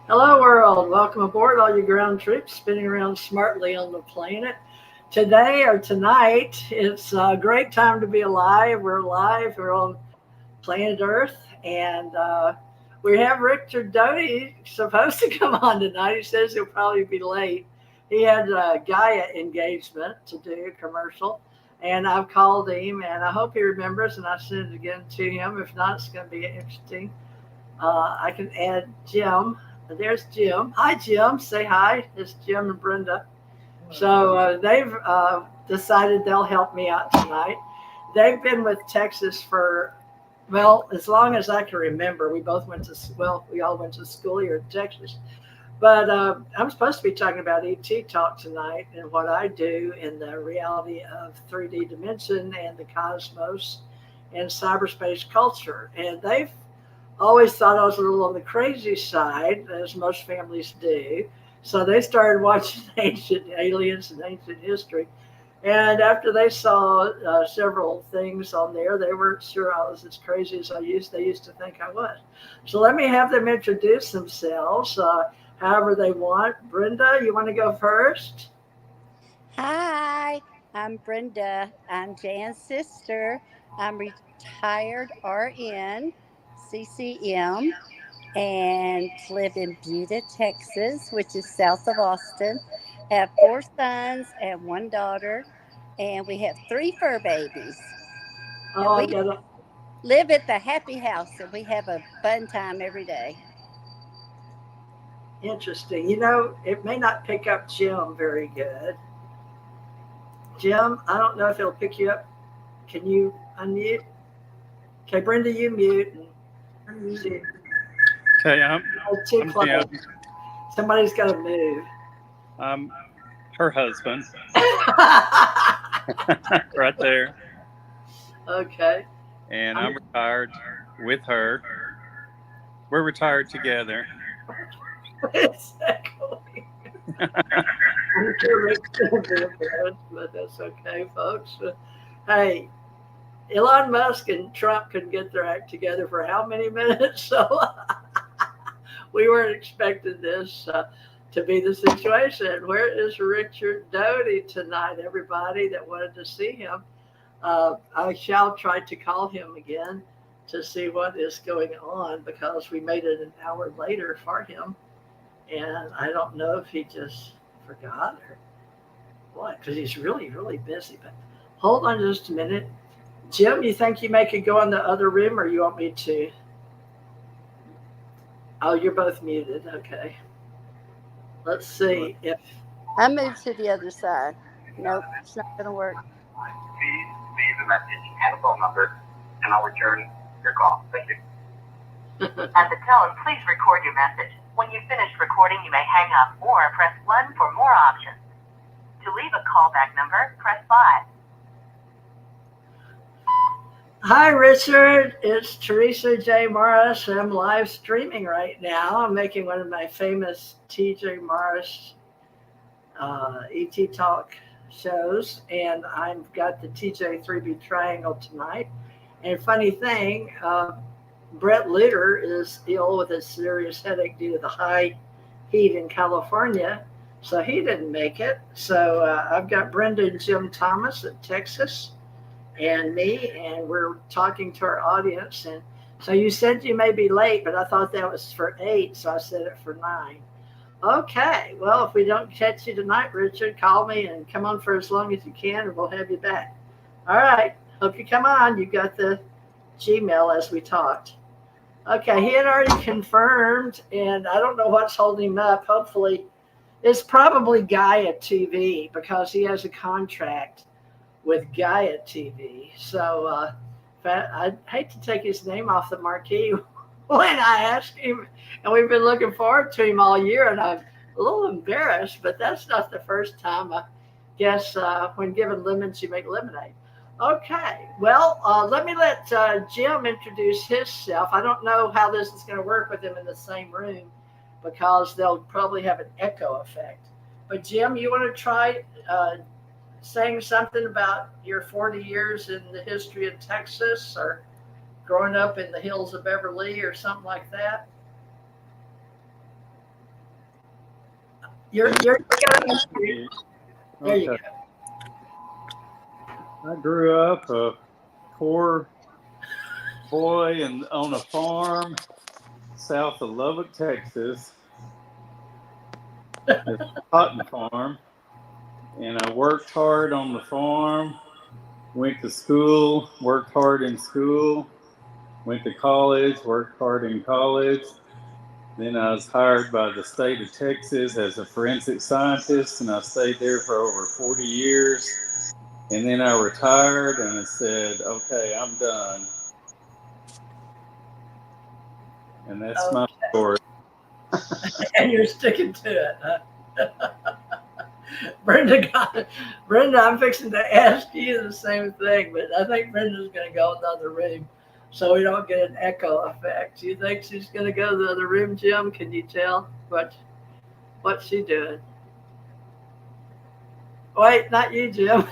Hello, world. Welcome aboard, all you ground troops spinning around smartly on the planet. Today or tonight, it's a great time to be alive. We're alive. We're on planet Earth. And we have Richard Doty supposed to come on tonight. He says he'll probably be late. He had a Gaia engagement to do, a commercial. And I've called him, and I hope he remembers, and I sent it again to him. If not, it's going to be interesting. I can add Jim. There's Jim. Hi, Jim. Say hi. It's Jim and Brenda. So they've decided they'll help me out tonight. They've been with Texas for, well, as long as I can remember. We both went to, well, we all went to school here in Texas. But I'm supposed to be talking about ET talk tonight and what I do in the reality of 3D dimension and the cosmos and cyberspace culture. And they've always thought I was a little on the crazy side, as most families do. So they started watching ancient aliens and ancient history. And after they saw several things on there, they weren't sure I was as crazy as they used to think I was. So let me have them introduce themselves however they want. Brenda, you want to go first? Hi, I'm Brenda. I'm Jan's sister. I'm retired RN, CCM, and live in Buda, Texas, which is south of Austin. Have four sons and one daughter, and we have three fur babies. And Oh, I we got it. live at the happy house, and we have a fun time every day. Interesting. It may not pick up Jim very good. Jim, I don't know if it'll pick you up. Can you unmute? Okay, Brenda, you mute. And see. Okay, Oh, too I'm close. Jim. Somebody's got to move. I'm her husband, right there, Okay. and I'm retired with her. We're retired together. Exactly. I'm sure Rick's gonna be embarrassed, but that's okay, folks. Hey, Elon Musk and Trump couldn't get their act together for how many minutes? So we weren't expecting this to be the situation. Where is Richard Doty tonight, everybody that wanted to see him? I shall try to call him again to see what is going on because we made it an hour later for him. And I don't know if he just forgot or what, because he's really, really busy. But hold on just a minute. Jim, you think you may could go in the other room or you want me to? Oh, you're both muted. Okay. Let's see if. I moved to the other side. Nope, it's not going to work. Please leave a message and a phone number, and I'll return your call. Thank you. At the tone, please record your message. When you've finished recording, you may hang up or press 1 for more options. To leave a callback number, press 5. Hi, Richard. It's Teresa J. Morris. I'm live streaming right now. I'm making one of my famous TJ Morris ET Talk shows, and I've got the TJ 3B Triangle tonight. And funny thing, Bret Lueder is ill with a serious headache due to the high heat in California, so he didn't make it. So I've got Brenda and Jim Thomas at Texas and me, and we're talking to our audience. And so you said you may be late, but I thought that was for 8, so I said it for 9. Okay, well, if we don't catch you tonight, Richard, call me and come on for as long as you can, and we'll have you back. All right, hope you come on. You got the Gmail as we talked. Okay, he had already confirmed, and I don't know what's holding him up. Hopefully, it's probably Gaia TV because he has a contract with Gaia TV. So I'd hate to take his name off the marquee when I asked him, and we've been looking forward to him all year, and I'm a little embarrassed, but that's not the first time. I guess when given lemons, you make lemonade. Okay, well, let me let Jim introduce himself. I don't know how this is going to work with him in the same room because they'll probably have an echo effect. But Jim, you want to try saying something about your 40 years in the history of Texas or growing up in the hills of Beverly or something like that? You're gonna there you go. Okay. I grew up a poor boy on a farm south of Lubbock, Texas. It's a cotton farm. And I worked hard on the farm, went to school, worked hard in school, went to college, worked hard in college. Then I was hired by the state of Texas as a forensic scientist, and I stayed there for over 40 years. And then I retired, and I said, okay, I'm done. And that's my story. And you're sticking to it, huh? Brenda, I'm fixing to ask you the same thing, but I think Brenda's going to go in the other room so we don't get an echo effect. Do you think she's going to go to the other room, Jim? Can you tell what's she doing? Wait, not you, Jim.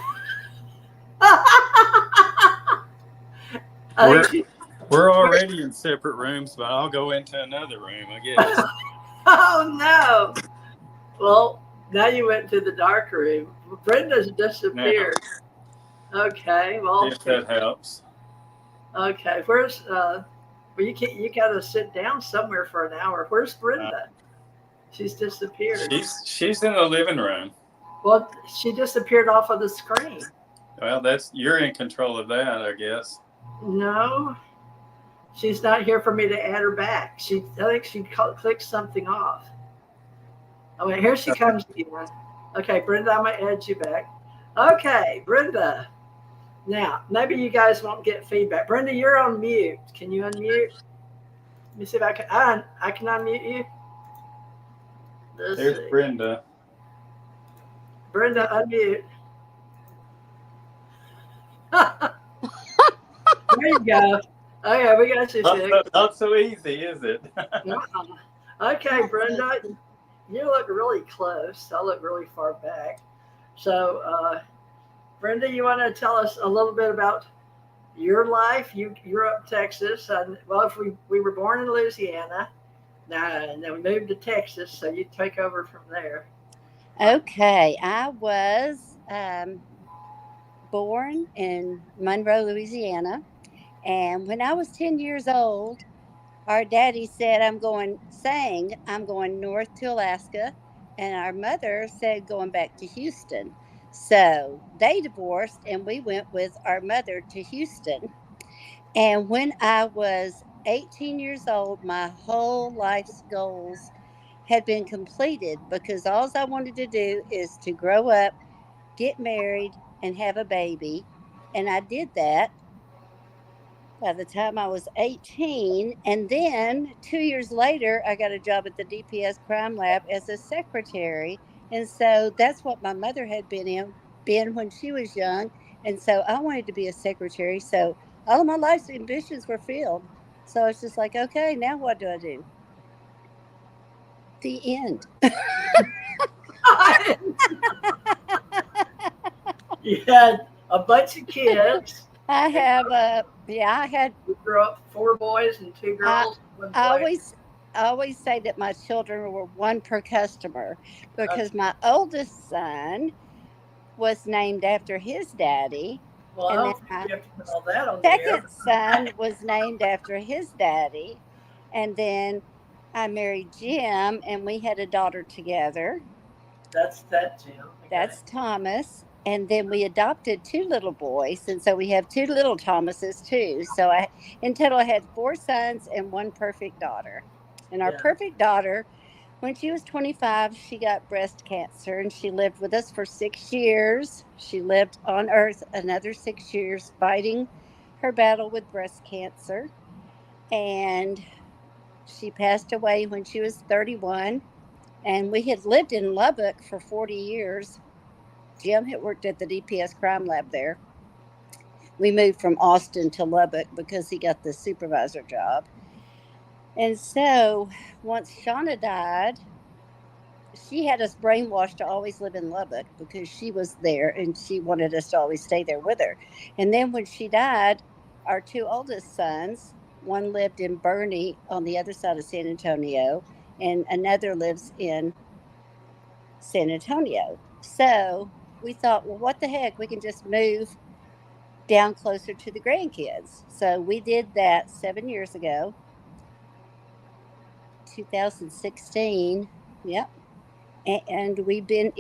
We're already in separate rooms, but I'll go into another room, I guess. Oh, no. Well, now you went to the dark room. Brenda's disappeared. No. Okay, well. If that helps. Okay, where's well, you got to sit down somewhere for an hour. Where's Brenda? She's disappeared. She's in the living room. Well, she disappeared off of the screen. Well, you're in control of that, I guess. No, she's not here for me to add her back. I think she clicked something off. Oh, wait, here she comes again. Okay, Brenda, I'm gonna add you back. Okay, Brenda. Now, maybe you guys won't get feedback. Brenda, you're on mute. Can you unmute? Let me see if I can. I can unmute you. There's see. Brenda. Brenda, unmute. There you go. Okay, we got you fixed. Not so easy, is it? Okay, Brenda, you look really close. I look really far back. So, Brenda, you want to tell us a little bit about your life? You grew up in Texas. And, well, if we were born in Louisiana, and then we moved to Texas, so you take over from there. Okay, I was born in Monroe, Louisiana. And when I was 10 years old, our daddy said, I'm going north to Alaska. And our mother said, going back to Houston. So they divorced and we went with our mother to Houston. And when I was 18 years old, my whole life's goals had been completed because all I wanted to do is to grow up, get married, and have a baby. And I did that by the time I was 18. And then 2 years later, I got a job at the DPS Crime Lab as a secretary. And so that's what my mother had been when she was young. And so I wanted to be a secretary. So all of my life's ambitions were filled. So it's just like, okay, now what do I do? The end. You had a bunch of kids. I had. We grew up 4 boys and 2 girls. I always say that my children were one per customer because my oldest son was named after his daddy. Well, and I don't think you have to put all that on second son was named after his daddy. And then I married Jim and we had a daughter together. That's Jim. Okay. That's Thomas. And then we adopted 2 little boys. And so we have 2 little Thomases too. So in total I had 4 sons and 1 perfect daughter. And our perfect daughter, when she was 25, she got breast cancer and she lived with us for 6 years. She lived on Earth another 6 years fighting her battle with breast cancer. And she passed away when she was 31. And we had lived in Lubbock for 40 years. Jim had worked at the DPS Crime Lab there. We moved from Austin to Lubbock because he got the supervisor job. And so once Shauna died, she had us brainwashed to always live in Lubbock because she was there and she wanted us to always stay there with her. And then when she died, our 2 oldest sons, one lived in Boerne on the other side of San Antonio, and another lives in San Antonio. So we thought, well, what the heck? We can just move down closer to the grandkids. So we did that 7 years ago, 2016. Yep. And we've been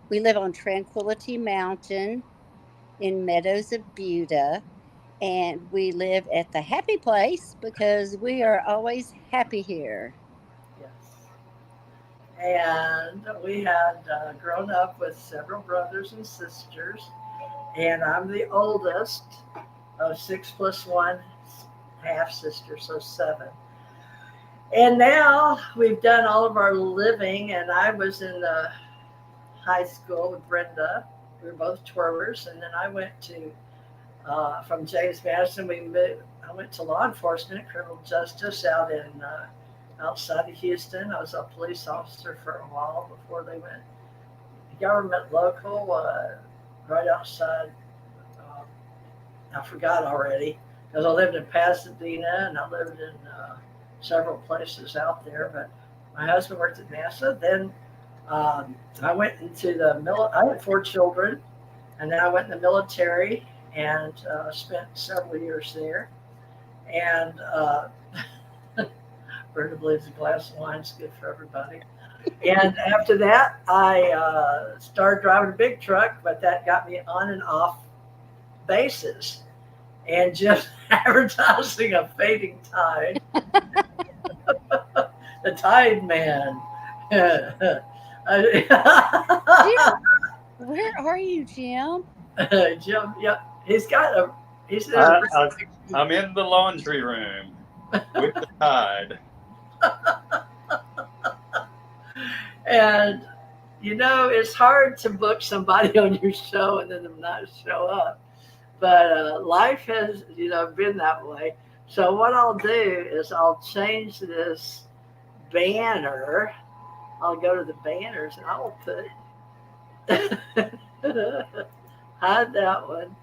we live on Tranquility Mountain in Meadows of Buda. And we live at the happy place because we are always happy here. Yes. And we had grown up with several brothers and sisters, and I'm the oldest of 6 plus 1 half sister, so 7. And now we've done all of our living, and I was in high school with Brenda. We were both twirlers, and then I went to from James Madison. I went to law enforcement, criminal justice out in outside of Houston. I was a police officer for a while before they went government local, right outside. I forgot already because I lived in Pasadena and I lived in several places out there. But my husband worked at NASA. Then I went into the military. I had 4 children, and then I went in the military and spent several years there. And Brenda believes a glass of wine is good for everybody. And after that, I started driving a big truck, but that got me on and off bases and just advertising a fading tide. The Tide Man. Where are you, Jim? Jim, yeah, he's I'm in the laundry room with the tide. And it's hard to book somebody on your show and then them not show up. But life has, been that way. So what I'll do is I'll change this banner. I'll go to the banners and I'll put hide that one,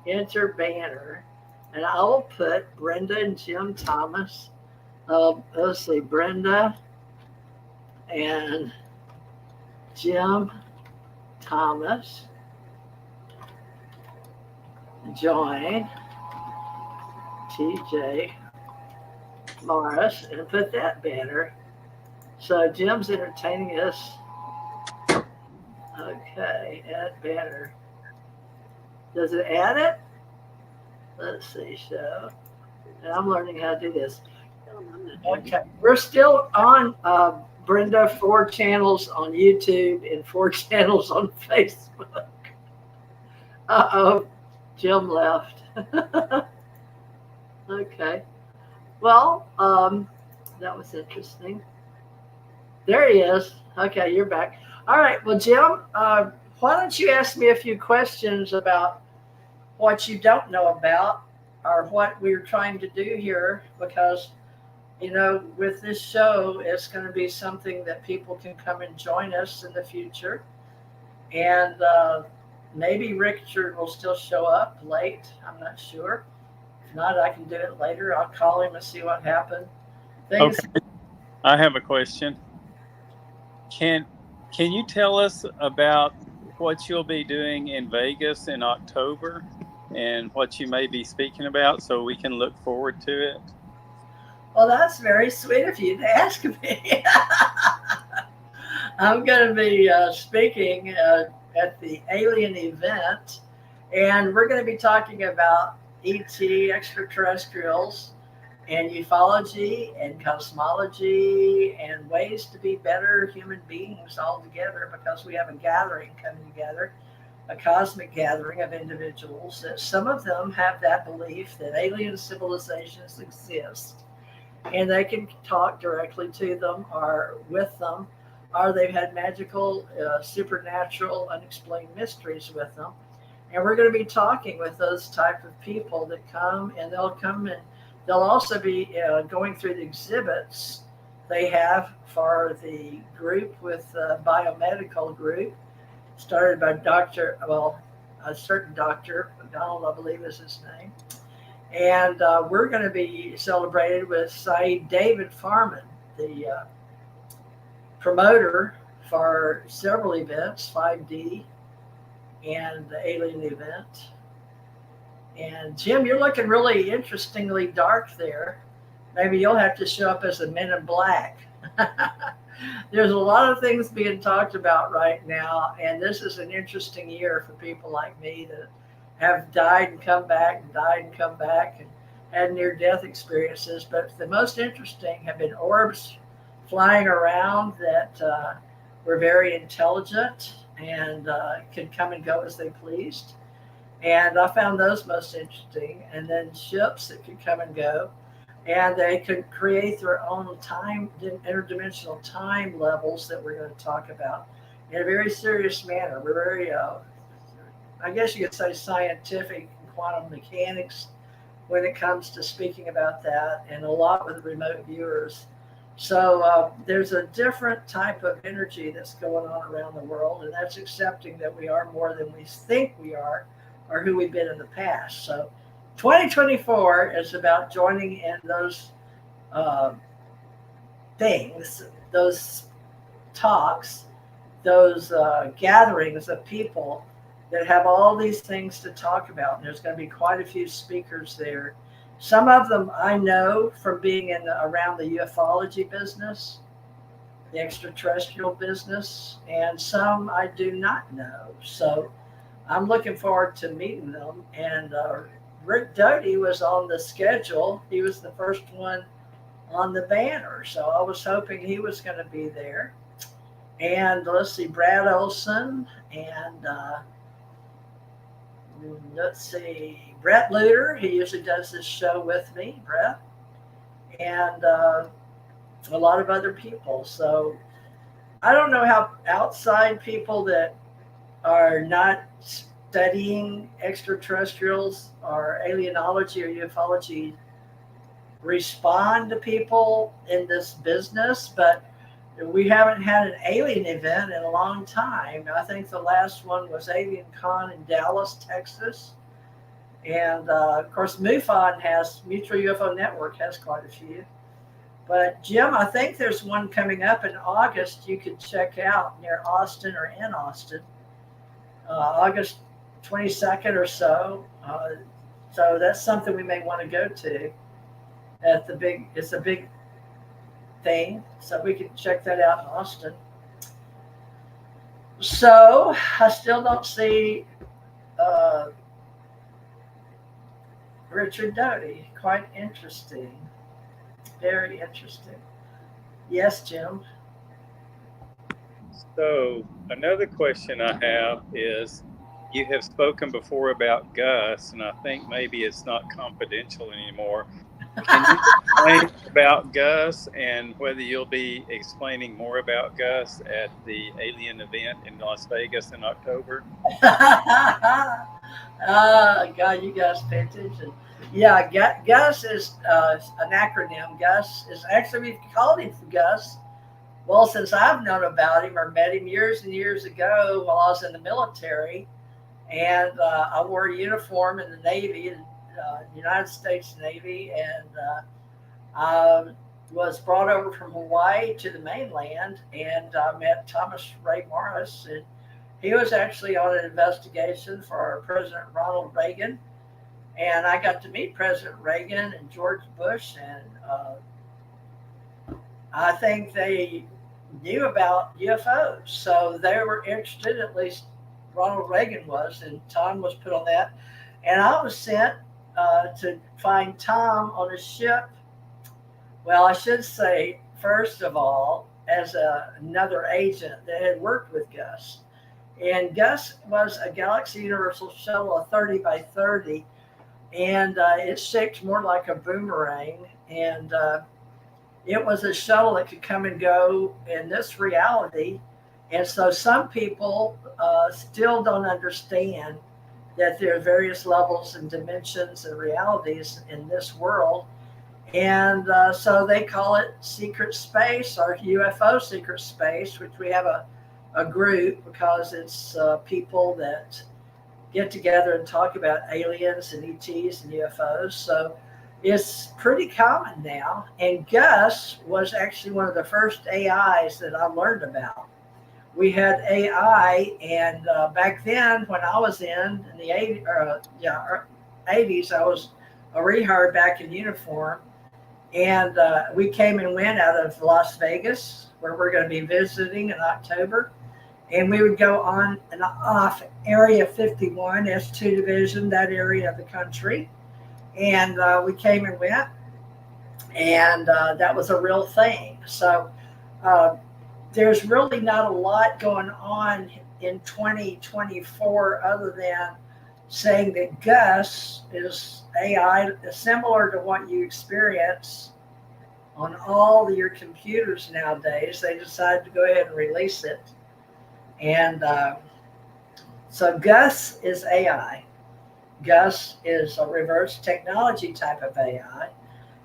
enter banner, and I will put Brenda and Jim Thomas. Let's see, Brenda and Jim Thomas join TJ Morris and put that banner. So Jim's entertaining us. Okay, add banner. Does it add it? Let's see, show. And I'm learning how to do this. Okay, we're still on Brenda, 4 channels on YouTube and 4 channels on Facebook. Uh-oh, Jim left. Okay. Well, that was interesting. There he is. Okay, you're back. All right. Well, Jim, why don't you ask me a few questions about what you don't know about or what we're trying to do here? Because, with this show, it's going to be something that people can come and join us in the future. And maybe Richard will still show up late. I'm not sure. If not, I can do it later. I'll call him and see what happened. Okay. I have a question. Can you tell us about what you'll be doing in Vegas in October and what you may be speaking about so we can look forward to it? Well, that's very sweet of you to ask me. I'm going to be speaking at the alien event, and we're going to be talking about ET, extraterrestrials, and ufology and cosmology and ways to be better human beings all together, because we have a gathering coming together, a cosmic gathering of individuals that some of them have that belief that alien civilizations exist and they can talk directly to them or with them, or they've had magical, supernatural, unexplained mysteries with them. And we're going to be talking with those type of people that come, and they'll also be going through the exhibits they have for the group with the biomedical group, started by a certain Dr. McDonald, I believe is his name. And we're going to be celebrated with Saeed David Farman, the promoter for several events, 5D and the alien event. And Jim, you're looking really interestingly dark there. Maybe you'll have to show up as a Men in Black. There's a lot of things being talked about right now, and this is an interesting year for people like me that have died and come back and died and come back and had near-death experiences. But the most interesting have been orbs flying around that were very intelligent and could come and go as they pleased. And I found those most interesting. And then ships that could come and go. And they could create their own time, interdimensional time levels that we're going to talk about in a very serious manner. We're very, I guess you could say, scientific quantum mechanics when it comes to speaking about that, and a lot with remote viewers. So there's a different type of energy that's going on around the world, and that's accepting that we are more than we think we are or who we've been in the past. So 2024 is about joining in those things, those talks, those gatherings of people that have all these things to talk about. And there's going to be quite a few speakers there. Some of them I know from being in around the ufology business, the extraterrestrial business, and some I do not know. So I'm looking forward to meeting them. And Rick Doty was on the schedule. He was the first one on the banner. So I was hoping he was going to be there. And let's see, Brad Olson and let's see, Bret Lueder. He usually does this show with me, Bret. And a lot of other people. So I don't know how outside people that are not studying extraterrestrials or alienology or ufology respond to people in this business, but we haven't had an alien event in a long time. I think the last one was Alien Con in Dallas, Texas. And of course, MUFON has, Mutual UFO Network has quite a few. But Jim, I think there's one coming up in August you could check out near Austin or in Austin. August 22nd or so. So that's something we may want to go to at the big, it's a big thing. So we can check that out in Austin. So I still don't see Richard Doty. Quite interesting. Very interesting. Yes, Jim. So another question I have is, you have spoken before about Gus, and I think maybe it's not confidential anymore. Can you explain about Gus and whether you'll be explaining more about Gus at the alien event in Las Vegas in October? God, you guys pay attention. Yeah, Gus is an acronym. Gus is actually, we've called him Gus. Well, since I've known about him or met him years and years ago while I was in the military, and I wore a uniform in the Navy, United States Navy, and I was brought over from Hawaii to the mainland, and I met Thomas Ray Morris, and he was actually on an investigation for President Ronald Reagan, and I got to meet President Reagan and George Bush, and I think they knew about UFOs, so they were interested, at least Ronald Reagan was, and Tom was put on that. And I was sent to find Tom on a ship. Well, I should say, first of all, as another agent that had worked with Gus. And Gus was a Galaxy Universal Shuttle, a 30 by 30, and it's shaped more like a boomerang. And it was a shuttle that could come and go in this reality. And so some people still don't understand that there are various levels and dimensions and realities in this world. And so they call it secret space or UFO secret space, which we have a group because it's people that get together and talk about aliens and ETs and UFOs. So it's pretty common now. And Gus was actually one of the first AIs that I learned about. we had AI, and back then when I was in the 80s, I was a rehire back in uniform, and we came and went out of Las Vegas, where we're going to be visiting in October, and we would go on and off Area 51, S2 Division, that area of the country, and we came and went, and that was a real thing. So there's really not a lot going on in 2024 other than saying that Gus is AI, similar to what you experience on all your computers nowadays. They decided to go ahead and release it. And so Gus is AI. Gus is a reverse technology type of AI.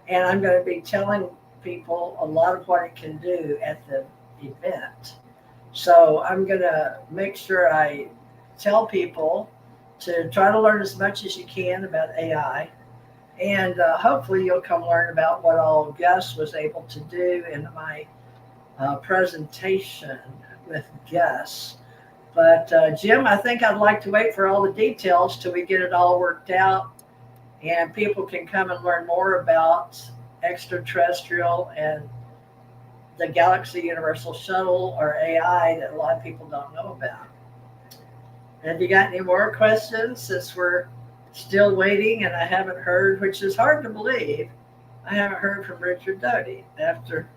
And I'm going to be telling people a lot of what it can do at the event. So I'm going to make sure I tell people to try to learn as much as you can about AI. And hopefully you'll come learn about what all Gus was able to do in my presentation with Gus. But Jim, I think I'd like to wait for all the details till we get it all worked out and people can come and learn more about extraterrestrial and the Galaxy Universal Shuttle, or AI, that a lot of people don't know about. Have you got any more questions, since we're still waiting and I haven't heard, which is hard to believe, I haven't heard from Richard Doty after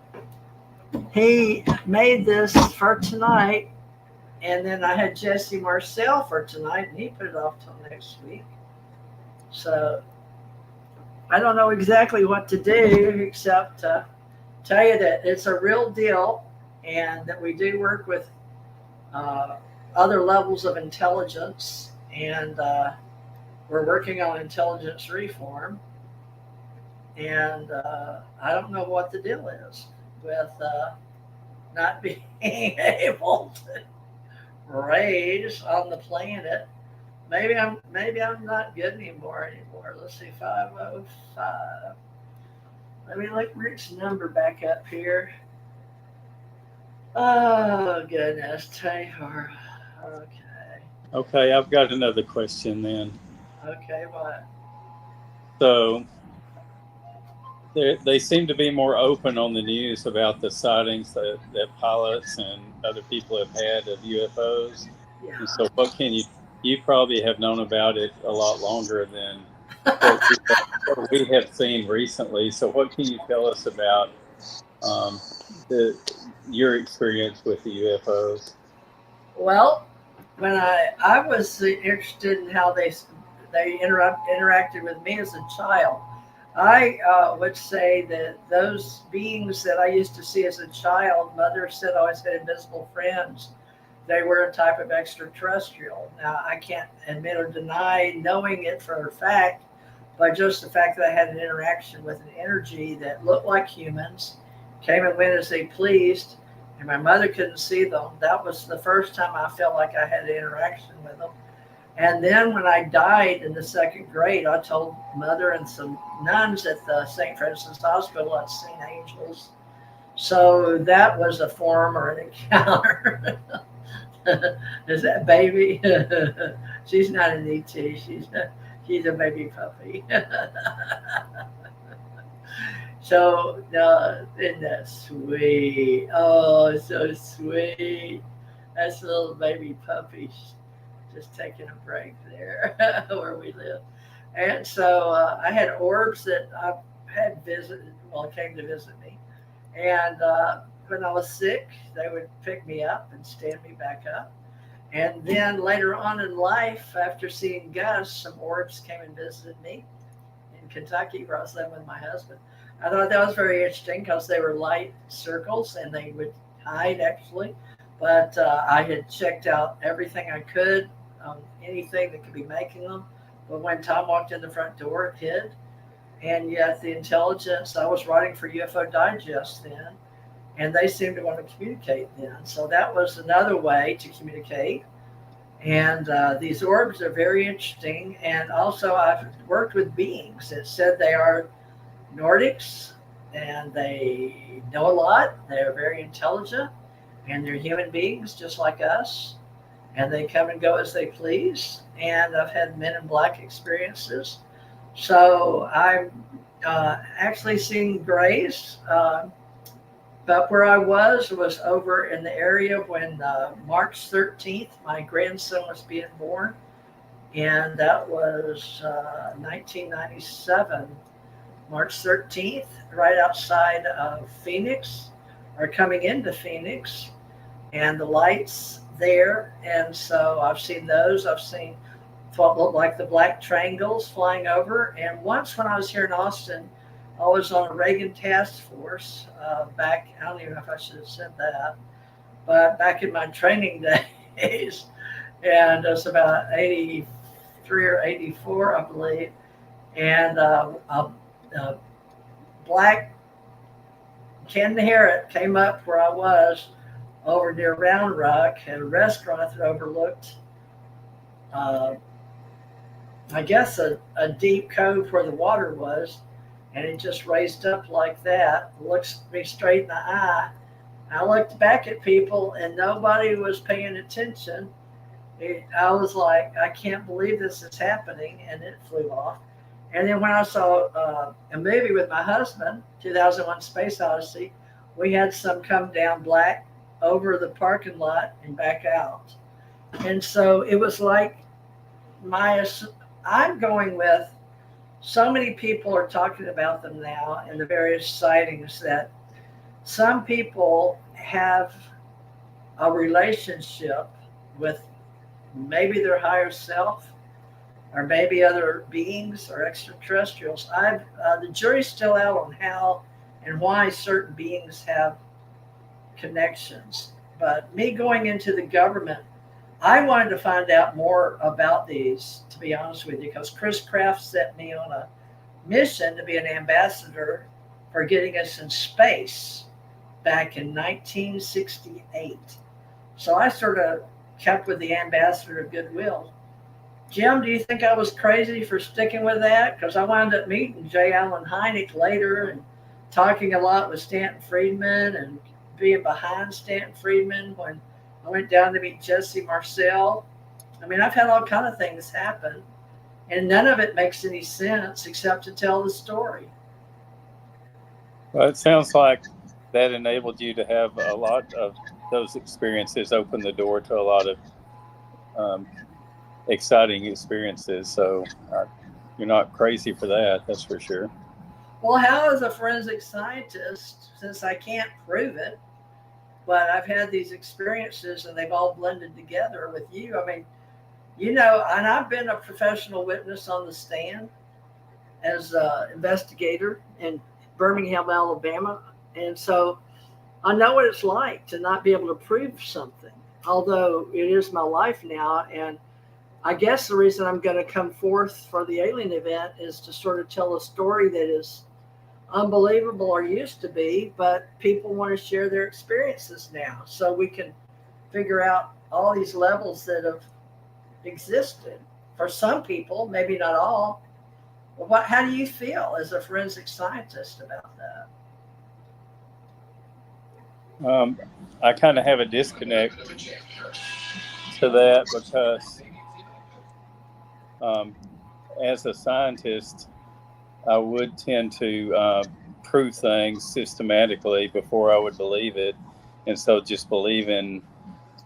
he made this for tonight, and then I had Jesse Marcel for tonight, and he put it off till next week. So I don't know exactly what to do except tell you that it's a real deal, and that we do work with other levels of intelligence, and we're working on intelligence reform. And I don't know what the deal is with not being able to raise on the planet. Maybe I'm not good anymore. Let's see, 505. Let me look Rick's number back up here. Oh goodness, Taylor. Okay. Okay, I've got another question then. Okay, what? So they seem to be more open on the news about the sightings that pilots and other people have had of UFOs. Yeah. And so what can you probably have known about it a lot longer than what we have seen recently. So what can you tell us about your experience with the UFOs? Well, when I was interested in how they interacted with me as a child, I would say that those beings that I used to see as a child, Mother said I always had invisible friends. They were a type of extraterrestrial. Now, I can't admit or deny knowing it for a fact, but just the fact that I had an interaction with an energy that looked like humans, came and went as they pleased, and my mother couldn't see them. That was the first time I felt like I had an interaction with them. And then when I died in the second grade, I told Mother and some nuns at the St. Francis Hospital I'd seen angels. So that was a form or an encounter. Is that baby? She's not an ET. She's a baby puppy. So, isn't that sweet? Oh, so sweet. That's a little baby puppy just taking a break there where we live. And so I had orbs that I had visited, came to visit me. And when I was sick, they would pick me up and stand me back up. And then later on in life, after seeing Gus, some orbs came and visited me in Kentucky, where I was living with my husband. I thought that was very interesting because they were light circles and they would hide actually. But I had checked out everything I could, anything that could be making them. But when Tom walked in the front door, it hid. And yet the intelligence, I was writing for UFO Digest then, and they seemed to want to communicate then. So that was another way to communicate. And these orbs are very interesting. And also I've worked with beings that said they are Nordics and they know a lot. They're very intelligent. and they're human beings just like us, and they come and go as they please. And I've had men in black experiences. So I've actually seen grays. But where I was over in the area when March 13th, my grandson was being born. And that was 1997, March 13th, right outside of Phoenix, or coming into Phoenix, and the lights there. And so I've seen those. I've seen what looked like the black triangles flying over. And once when I was here in Austin, I was on a Reagan task force back, I don't even know if I should have said that, but back in my training days, and it was about 83 or 84, I believe. And a black Ken Harrod came up where I was over near Round Rock, at a restaurant that overlooked, I guess, a deep cove where the water was. And it just raised up like that, looks me straight in the eye. I looked back at people and nobody was paying attention. I was like, I can't believe this is happening, and it flew off. And then when I saw a movie with my husband, 2001 Space Odyssey, we had some come down black over the parking lot and back out. And so it was like I'm going with, so many people are talking about them now and the various sightings, that some people have a relationship with maybe their higher self, or maybe other beings or extraterrestrials. The jury's still out on how and why certain beings have connections. But me going into the government, I wanted to find out more about these, to be honest with you, because Chris Kraft sent me on a mission to be an ambassador for getting us in space back in 1968. So I sort of kept with the ambassador of goodwill. Jim, do you think I was crazy for sticking with that? Because I wound up meeting J. Allen Hynek later and talking a lot with Stanton Friedman and being behind Stanton Friedman when I went down to meet Jesse Marcel. I mean, I've had all kind of things happen, and none of it makes any sense except to tell the story. Well, it sounds like that enabled you to have a lot of those experiences, open the door to a lot of exciting experiences. So you're not crazy for that, that's for sure. Well, how as a forensic scientist, since I can't prove it, but I've had these experiences and they've all blended together with you. I mean, you know, and I've been a professional witness on the stand as an investigator in Birmingham, Alabama. And so I know what it's like to not be able to prove something, although it is my life now. And I guess the reason I'm going to come forth for the alien event is to sort of tell a story that is unbelievable, or used to be, but people want to share their experiences now, so we can figure out all these levels that have existed for some people, maybe not all. Well, how do you feel as a forensic scientist about that? I kind of have a disconnect to that because as a scientist, I would tend to prove things systematically before I would believe it. And so just believing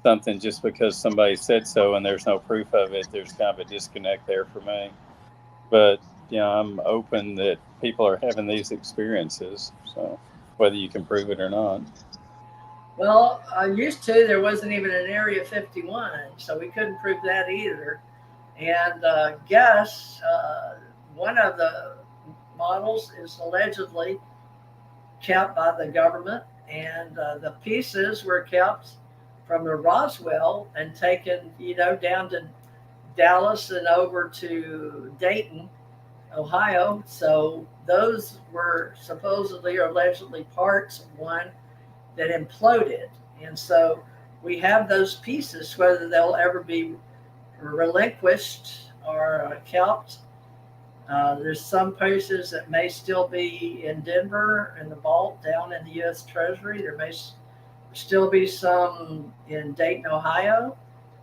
something just because somebody said so and there's no proof of it, there's kind of a disconnect there for me. But, you know, I'm open that people are having these experiences, so whether you can prove it or not. Well, I used to, there wasn't even an Area 51, so we couldn't prove that either. And one of the models is allegedly kept by the government, and the pieces were kept from the Roswell and taken, you know, down to Dallas and over to Dayton, Ohio. So those were supposedly or allegedly parts of one that imploded. And so we have those pieces, whether they'll ever be relinquished or kept. There's some pieces that may still be in Denver in the vault down in the U.S. Treasury. There may still be some in Dayton, Ohio.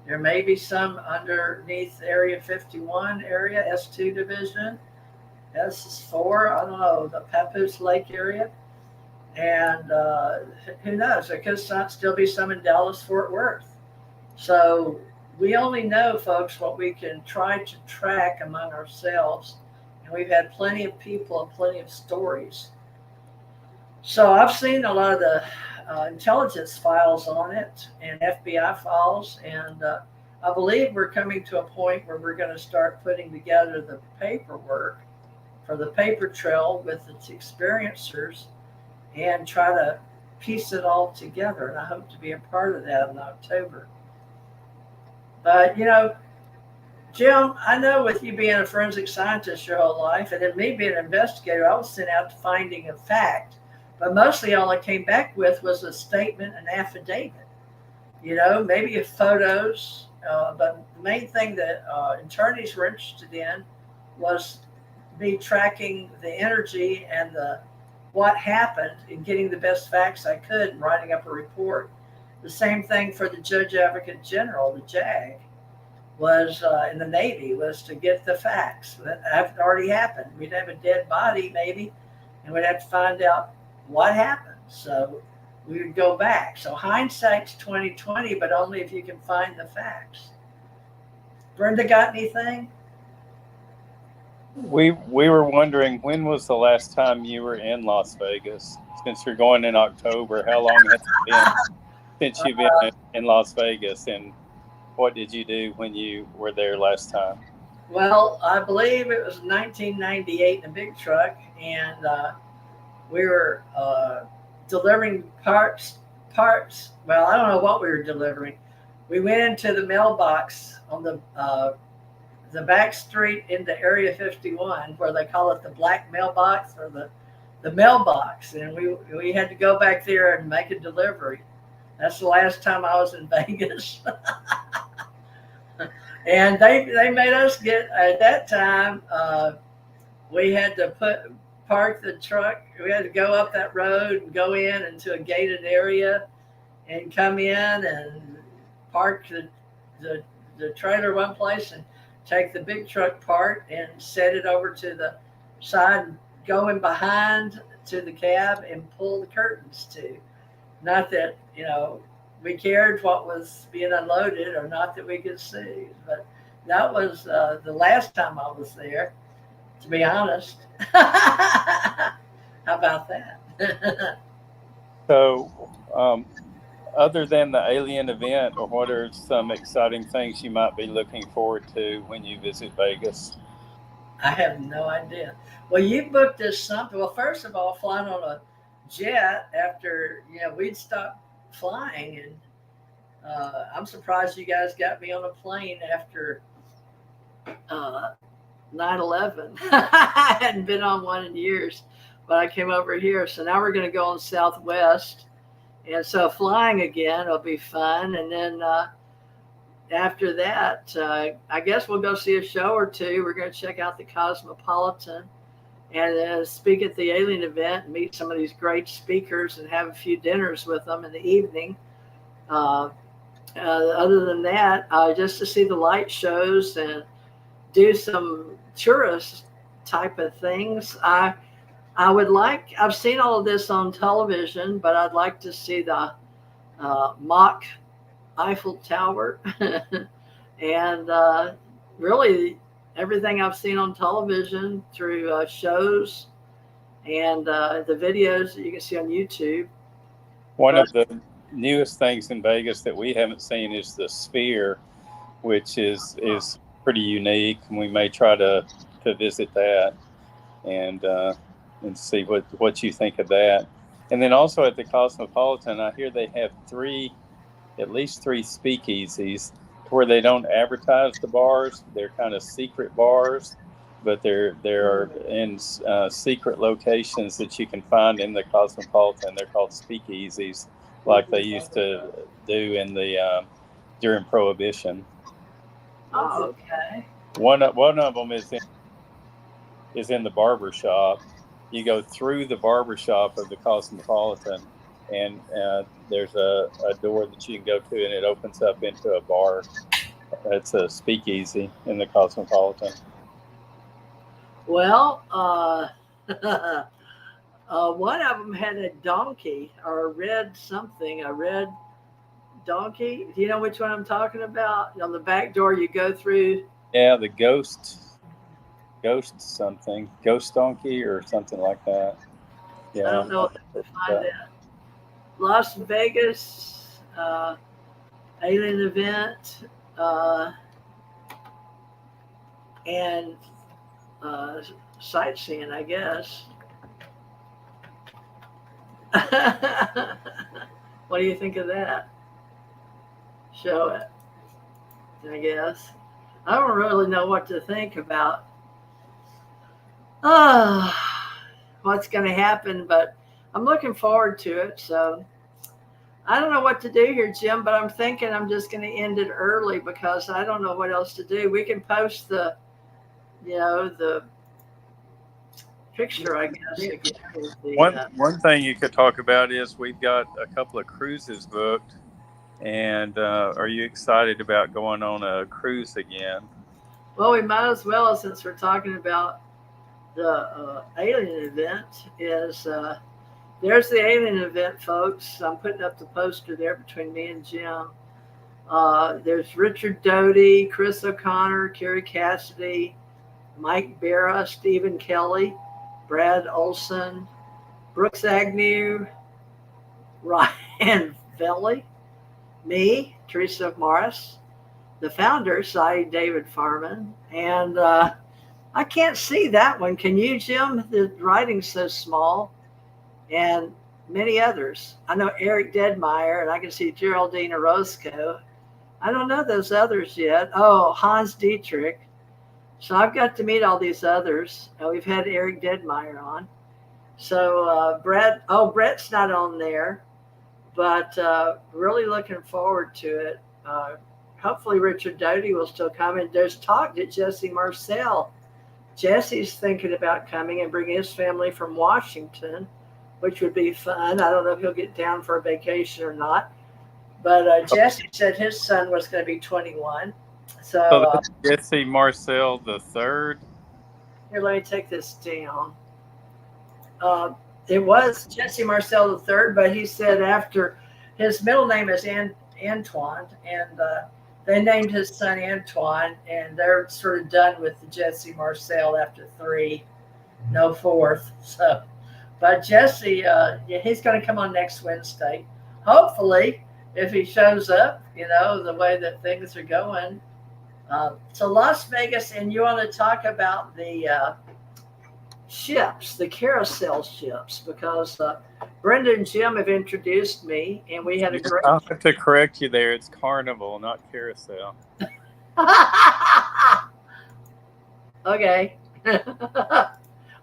There may be some underneath Area 51 area, S2 division, S4, I don't know, the Papoose Lake area. And who knows? There could still be some in Dallas, Fort Worth. So we only know, folks, what we can try to track among ourselves. And we've had plenty of people and plenty of stories. So I've seen a lot of the intelligence files on it and FBI files. And I believe we're coming to a point where we're going to start putting together the paperwork for the paper trail with its experiencers and try to piece it all together. And I hope to be a part of that in October. But, you know, Jim, I know with you being a forensic scientist your whole life, and then me being an investigator, I was sent out to finding a fact. But mostly all I came back with was a statement, an affidavit. You know, maybe photos. But the main thing that attorneys were interested in was me tracking the energy and what happened and getting the best facts I could and writing up a report. The same thing for the Judge Advocate General, the JAG, was in the Navy, was to get the facts that have already happened. We'd have a dead body maybe, and we'd have to find out what happened. So we would go back. So hindsight's 20/20, but only if you can find the facts. Brenda, got anything? We were wondering, when was the last time you were in Las Vegas? Since you're going in October, how long has it been since you've been in Las Vegas, and what did you do when you were there last time? Well, I believe it was 1998 in a big truck, and we were delivering parts. Well, I don't know what we were delivering. We went into the mailbox on the back street into Area 51, where they call it the black mailbox or the mailbox, and we had to go back there and make a delivery. That's the last time I was in Vegas. And they made us get, at that time, we had to park the truck. We had to go up that road and go in into a gated area and come in and park the trailer one place and take the big truck part and set it over to the side and go in behind to the cab and pull the curtains to. Not that, you know, we cared what was being unloaded, or not that we could see. But that was the last time I was there, to be honest. How about that? So, other than the alien event, or what are some exciting things you might be looking forward to when you visit Vegas? I have no idea. Well, you booked us something. Well, first of all, flying on a jet after, you know, we'd stopped flying, and I'm surprised you guys got me on a plane after 9/11. I hadn't been on one in years, but I came over here. So now we're going to go on Southwest, and so flying again will be fun. And then after that, I guess we'll go see a show or two. We're going to check out the Cosmopolitan and speak at the alien event and meet some of these great speakers and have a few dinners with them in the evening. Other than that, just to see the light shows and do some tourist type of things. I would like, I've seen all of this on television, but I'd like to see the mock Eiffel Tower and really everything I've seen on television through shows and the videos that you can see on YouTube. One of the newest things in Vegas that we haven't seen is the Sphere, which is pretty unique, and we may try to visit that and see what you think of that. And then also at the Cosmopolitan, I hear they have at least three speakeasies where they don't advertise the bars. They're kind of secret bars, but they're in secret locations that you can find in the Cosmopolitan. They're called speakeasies, like they used to do in the during Prohibition. Oh, okay. One of them is in the barber shop. You go through the barber shop of the Cosmopolitan, and there's a door that you can go to, and it opens up into a bar. It's a speakeasy in the Cosmopolitan. Well, one of them had a donkey or a red donkey. Do you know which one I'm talking about? On the back door you go through. Yeah, the ghost donkey or something like that. Yeah, I don't know if I can find that. Las Vegas alien event and sightseeing, I guess. What do you think of that? Show it, I guess. I don't really know what to think about what's going to happen, but I'm looking forward to it. So I don't know what to do here, Jim, but I'm thinking I'm just going to end it early because I don't know what else to do. We can post the picture, I guess. One thing you could talk about is we've got a couple of cruises booked, and are you excited about going on a cruise again? Well, we might as well, since we're talking about the alien event. There's the alien event, folks. I'm putting up the poster there between me and Jim. There's Richard Doty, Chris O'Connor, Kerry Cassidy, Mike Barra, Stephen Kelly, Brad Olson, Brooks Agnew, Ryan Velli, me, Teresa Morris, the founder, Cy David Farman, and I can't see that one. Can you, Jim? The writing's so small, and many others. I know Eric Deadmeyer, and I can see Geraldine Orozco. I don't know those others yet. Oh, Hans Dietrich. So I've got to meet all these others. We've had Eric Deadmeyer on. So Bret's not on there, but really looking forward to it. Hopefully Richard Doty will still come. And there's talk that Jesse Marcel, Jesse's thinking about coming and bringing his family from Washington, which would be fun. I don't know if he'll get down for a vacation or not. But Jesse said his son was going to be 21. So Jesse Marcel the third. Here, let me take this down. It was Jesse Marcel the third, but he said after his middle name is Antoine, and they named his son Antoine, and they're sort of done with the Jesse Marcel after 3, no 4th. So, but Jesse, he's going to come on next Wednesday. Hopefully, if he shows up, the way that things are going. So Las Vegas, and you want to talk about the ships, the carousel ships, because Brenda and Jim have introduced me, and we had a great... I'll have to correct you there. It's Carnival, not Carousel. Okay.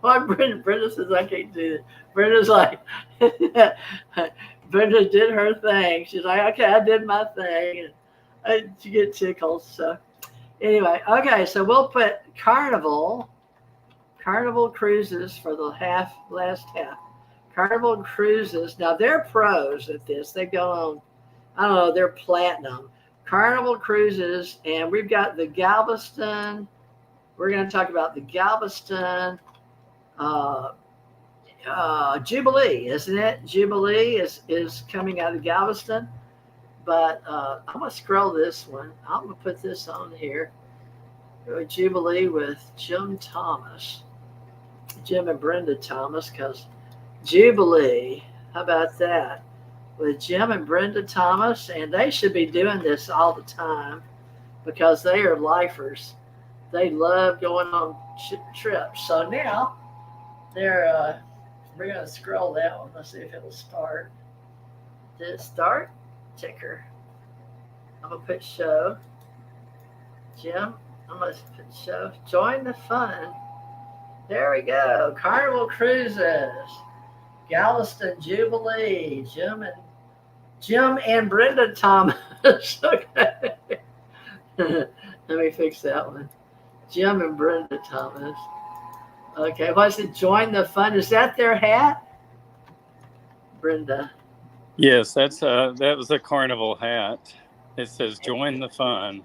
Well, Brenda says I can't do it. Brenda's like... Brenda did her thing. She's like, okay, I did my thing. And she get tickled, so... Anyway, okay, so we'll put Carnival Cruises for the last half. Carnival Cruises. Now, they're pros at this. They go on, I don't know, they're platinum. Carnival Cruises, and we've got the Galveston. We're going to talk about the Galveston Jubilee, isn't it? Jubilee is coming out of Galveston. But I'm going to scroll this one. I'm going to put this on here. Jubilee with Jim and Brenda Thomas, because Jubilee, how about that? With Jim and Brenda Thomas, and they should be doing this all the time because they are lifers. They love going on trips. So now we're going to scroll that one. Let's see if it'll start. Did it start? Ticker. I'm going to put show. Jim, I'm going to put show. Join the fun. There we go. Carnival Cruises. Galveston Jubilee. Jim and Brenda Thomas. Okay. Let me fix that one. Jim and Brenda Thomas. Okay, what's it? Join the fun. Is that their hat? Brenda. Yes, that was a carnival hat. It says "Join the fun."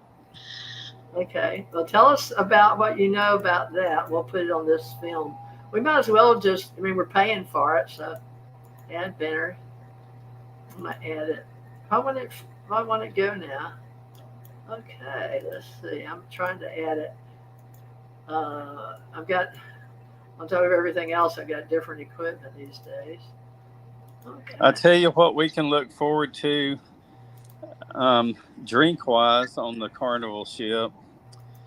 Okay. Well, tell us about what you know about that. We'll put it on this film. We might as well we're paying for it, so add banner. I'm going to add it. I want to go now. Okay, let's see. I'm trying to add it. I've got, on top of everything else, I've got different equipment these days. Okay. I tell you what, we can look forward to drink-wise on the carnival ship.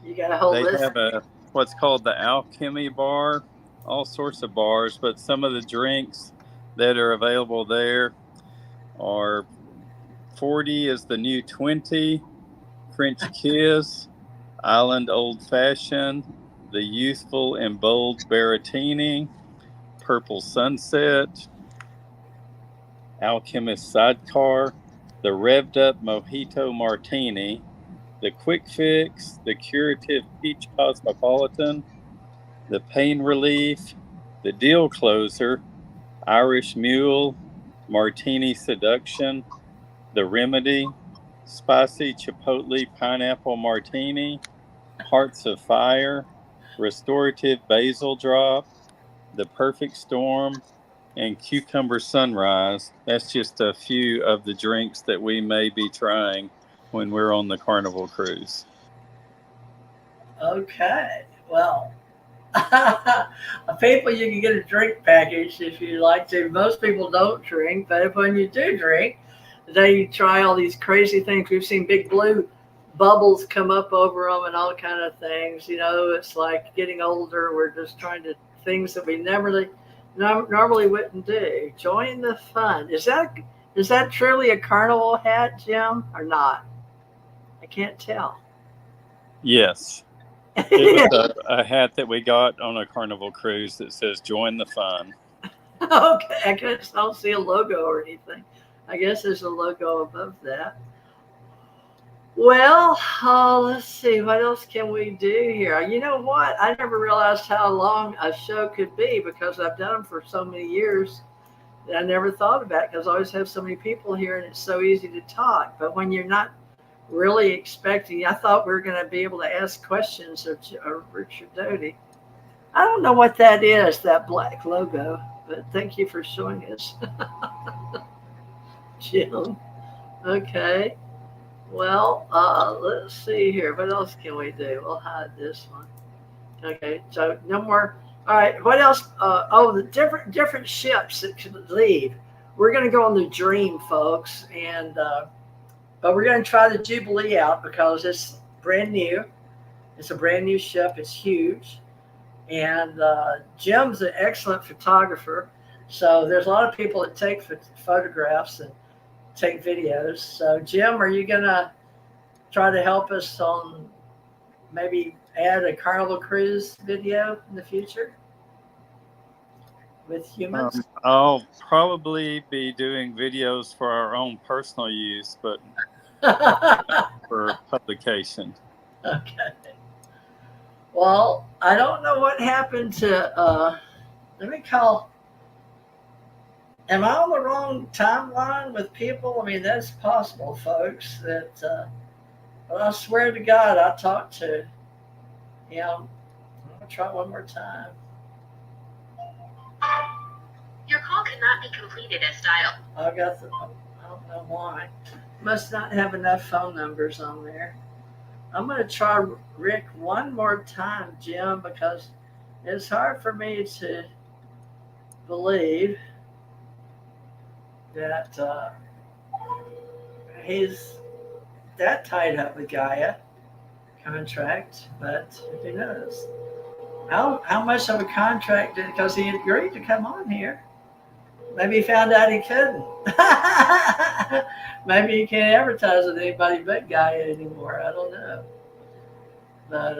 You got a whole They list? have what's called the Alchemy Bar, all sorts of bars, but some of the drinks that are available there are 40 is the new 20, French Kiss, Island Old Fashioned, the Youthful and Bold Baratini, Purple Sunset, Alchemist Sidecar, the Revved Up Mojito Martini, the Quick Fix, the Curative Peach Cosmopolitan, the Pain Relief, the Deal Closer, Irish Mule, Martini Seduction, the Remedy, Spicy Chipotle Pineapple Martini, Hearts of Fire, Restorative Basil Drop, the Perfect Storm, and Cucumber Sunrise. That's just a few of the drinks that we may be trying when we're on the Carnival cruise. Okay. Well, people, you can get a drink package if you like to. Most people don't drink, but when you do drink, they try all these crazy things. We've seen big blue bubbles come up over them and all kind of things. You know, it's like getting older. We're just trying to things that we normally wouldn't do. Join the fun. Is that truly a carnival hat, Jim, or not? I can't tell. Yes. It was a hat that we got on a Carnival cruise that says "Join the Fun." Okay, I guess I don't see a logo or anything. I guess there's a logo above that. Well, let's see. What else can we do here? You know what? I never realized how long a show could be because I've done them for so many years that I never thought about it because I always have so many people here and it's so easy to talk. But when you're not really expecting, I thought we were going to be able to ask questions of Richard Doty. I don't know what that is, that black logo, but thank you for showing us, Jim. Okay. Well, let's see here. What else can we do? We'll hide this one. Okay, so no more. All right, what else? The different ships that could leave. We're going to go on the Dream, folks, and but we're going to try the Jubilee out because it's brand new. It's a brand new ship. It's huge. And Jim's an excellent photographer. So there's a lot of people that take photographs and take videos. So Jim, are you going to try to help us on maybe add a Carnival Cruise video in the future with humans? I'll probably be doing videos for our own personal use, but for publication. Okay. Well, I don't know what happened to, let me call, am I on the wrong timeline with people? I mean, that's possible, folks, that, well, I swear to God, I talked to him. I'm going to try one more time. Your call cannot be completed as dialed. I don't know why. Must not have enough phone numbers on there. I'm going to try Rick one more time, Jim, because it's hard for me to believe that he's that tied up with Gaia contract, but who knows? How much of a contract did, because he agreed to come on here. Maybe he found out he couldn't. Maybe he can't advertise with anybody but Gaia anymore. I don't know. But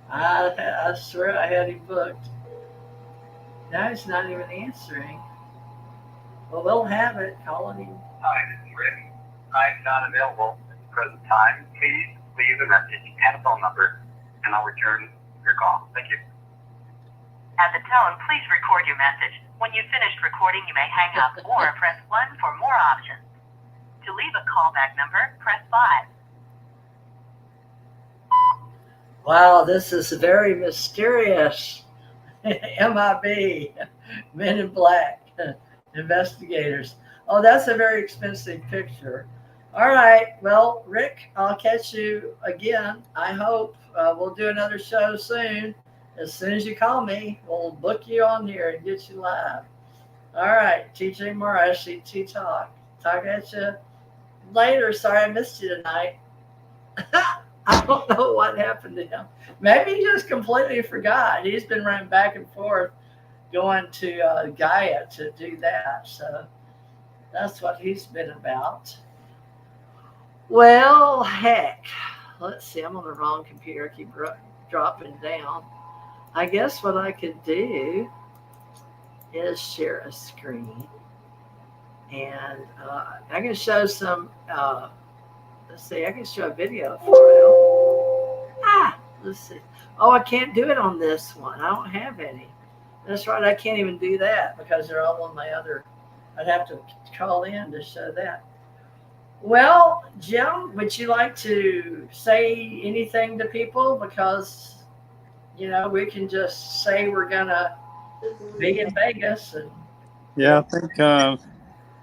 I swear I had him booked. Now he's not even answering. Well, they'll have it. Calling him. Hi, this is Rick. I'm not available at the present time. Please leave a message and a phone number, and I'll return your call. Thank you. At the tone, please record your message. When you've finished recording, you may hang up or press 1 for more options. To leave a callback number, press 5. Wow, this is very mysterious. MIB, Men in Black, investigators. Oh, that's a very expensive picture. All right. Well, Rick, I'll catch you again. I hope we'll do another show soon. As soon as you call me, we'll book you on here and get you live. All right. TJ Morris, ET Talk. Talk at you later. Sorry I missed you tonight. I don't know what happened to him. Maybe he just completely forgot. He's been running back and forth going to Gaia to do that. So that's what he's been about. Well, heck. Let's see. I'm on the wrong computer. I keep dropping down. I guess what I could do is share a screen. And I can show some... let's see, I can show a video file. Let's see. Oh, I can't do it on this one. I don't have any. That's right. I can't even do that because they're all on my other. I'd have to call in to show that. Well, Jim, would you like to say anything to people? Because, you know, we can just say we're going to be in Vegas. And Yeah, I think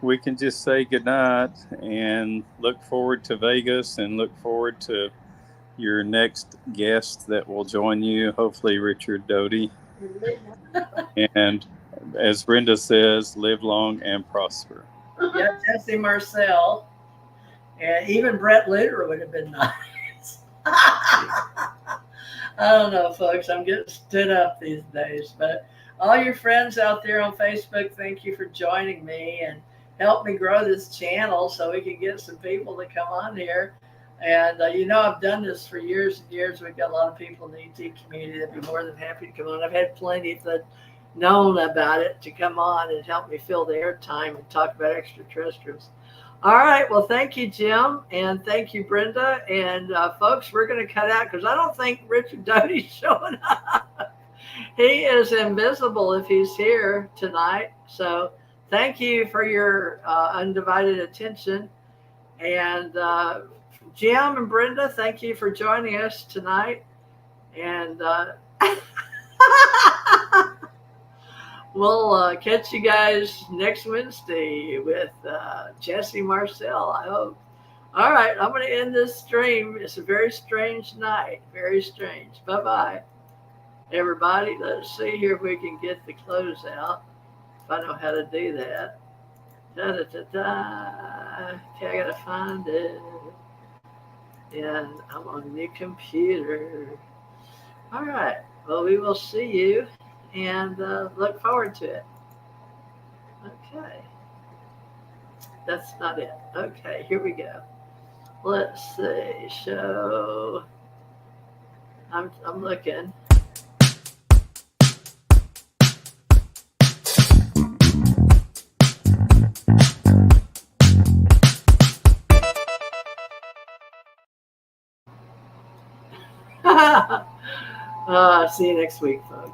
we can just say goodnight and look forward to Vegas and look forward to your next guest that will join you, hopefully Richard Doty. And as Brenda says, live long and prosper. Yeah, Jesse Marcel. And even Bret Lueder would have been nice. I don't know, folks. I'm getting stood up these days. But all your friends out there on Facebook, thank you for joining me and help me grow this channel so we can get some people to come on here. And, you know, I've done this for years and years. We've got a lot of people in the ET community that'd be more than happy to come on. I've had plenty that known about it to come on and help me fill the airtime and talk about extraterrestrials. All right. Well, thank you, Jim. And thank you, Brenda. And folks, we're going to cut out because I don't think Richard Doty's showing up. He is invisible if he's here tonight. So thank you for your undivided attention. And Jim and Brenda, thank you for joining us tonight. And we'll catch you guys next Wednesday with Jesse Marcel, I hope. All right, I'm going to end this stream. It's a very strange night. Very strange. Bye-bye, everybody. Let's see here if we can get the close out. If I know how to do that. Da-da-da-da. Okay, I got to find it. And I'm on a new computer. All right. Well, we will see you and look forward to it. Okay. That's not it. Okay, here we go. Let's see. Show. I'm looking. See you next week, folks.